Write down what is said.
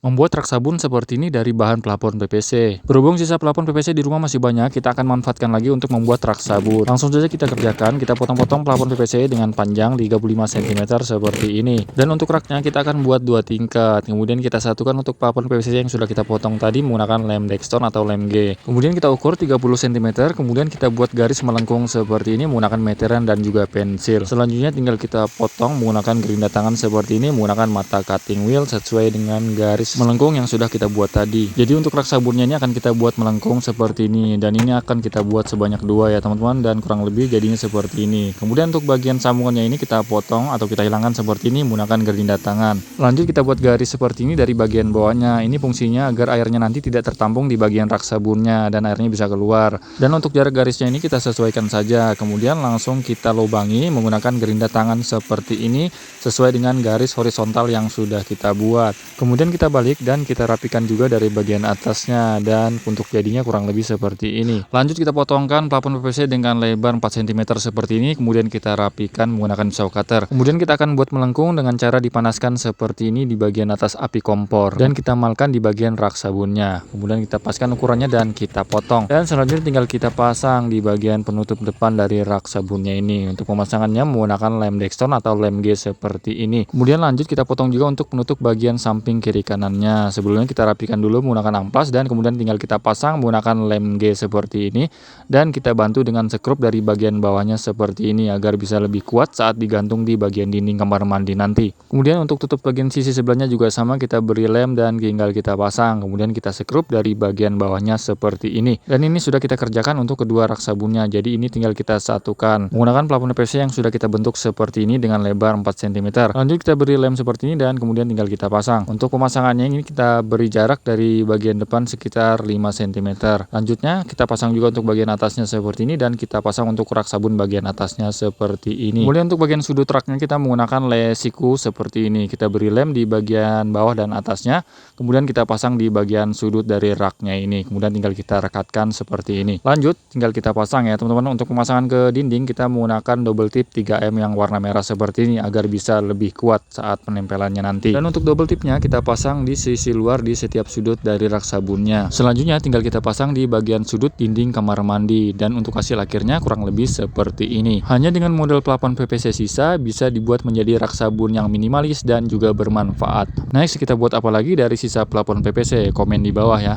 Membuat rak sabun seperti ini dari bahan pelapon PVC. Berhubung sisa pelapon PVC di rumah masih banyak, kita akan manfaatkan lagi untuk membuat rak sabun. Langsung saja kita kerjakan, kita potong-potong pelapon PVC dengan panjang 35 cm seperti ini. Dan untuk raknya kita akan buat dua tingkat. Kemudian kita satukan untuk pelapon PVC yang sudah kita potong tadi menggunakan lem Dexton atau lem G. Kemudian kita ukur 30 cm, kemudian kita buat garis melengkung seperti ini menggunakan meteran dan juga pensil. Selanjutnya tinggal kita potong menggunakan gerinda tangan seperti ini menggunakan mata cutting wheel sesuai dengan garis melengkung yang sudah kita buat tadi. Jadi untuk rak sabunnya ini akan kita buat melengkung seperti ini, dan ini akan kita buat sebanyak dua ya teman-teman, dan kurang lebih jadinya seperti ini. Kemudian untuk bagian sambungannya ini kita potong atau kita hilangkan seperti ini menggunakan gerinda tangan. Lanjut kita buat garis seperti ini dari bagian bawahnya. Ini fungsinya agar airnya nanti tidak tertampung di bagian rak sabunnya dan airnya bisa keluar. Dan untuk jarak garisnya ini kita sesuaikan saja. Kemudian langsung kita lubangi menggunakan gerinda tangan seperti ini sesuai dengan garis horizontal yang sudah kita buat. Kemudian kita balik dan kita rapikan juga dari bagian atasnya, dan untuk jadinya kurang lebih seperti ini. Lanjut kita potongkan pelapon PVC dengan lebar 4 cm seperti ini, kemudian kita rapikan menggunakan pisau cutter. Kemudian kita akan buat melengkung dengan cara dipanaskan seperti ini di bagian atas api kompor, dan kita malkan di bagian rak sabunnya. Kemudian kita paskan ukurannya dan kita potong, dan selanjutnya tinggal kita pasang di bagian penutup depan dari rak sabunnya ini. Untuk pemasangannya menggunakan lem Dexton atau lem G seperti ini. Kemudian lanjut kita potong juga untuk penutup bagian samping kiri kanannya. Sebelumnya kita rapikan dulu menggunakan amplas, dan kemudian tinggal kita pasang menggunakan lem G seperti ini, dan kita bantu dengan sekrup dari bagian bawahnya seperti ini agar bisa lebih kuat saat digantung di bagian dinding kamar mandi nanti. Kemudian untuk tutup bagian sisi sebelahnya juga sama, kita beri lem dan tinggal kita pasang, kemudian kita sekrup dari bagian bawahnya seperti ini. Dan ini sudah kita kerjakan untuk kedua rak sabunnya, jadi ini tinggal kita satukan menggunakan pelapon PVC yang sudah kita bentuk seperti ini dengan lebar 4 cm. Lanjut kita beri lem seperti ini dan kemudian tinggal kita pasang. Untuk pemasangannya ini kita beri jarak dari bagian depan sekitar 5 cm. Lanjutnya kita pasang juga untuk bagian atasnya seperti ini, dan kita pasang untuk rak sabun bagian atasnya seperti ini. Kemudian untuk bagian sudut raknya kita menggunakan lesiku seperti ini. Kita beri lem di bagian bawah dan atasnya, kemudian kita pasang di bagian sudut dari raknya ini. Kemudian tinggal kita rekatkan seperti ini. Lanjut tinggal kita pasang ya teman-teman. Untuk pemasangan ke dinding kita menggunakan double tip 3M yang warna merah seperti ini agar bisa lebih kuat saat penempelannya nanti. Dan untuk double tipnya kita pasang di sisi luar di setiap sudut dari rak sabunnya. Selanjutnya tinggal kita pasang di bagian sudut dinding kamar mandi, dan untuk hasil akhirnya kurang lebih seperti ini. Hanya dengan model pelapon PVC sisa bisa dibuat menjadi rak sabun yang minimalis dan juga bermanfaat. Next kita buat apa lagi dari sisa pelapon PVC? Komen di bawah ya.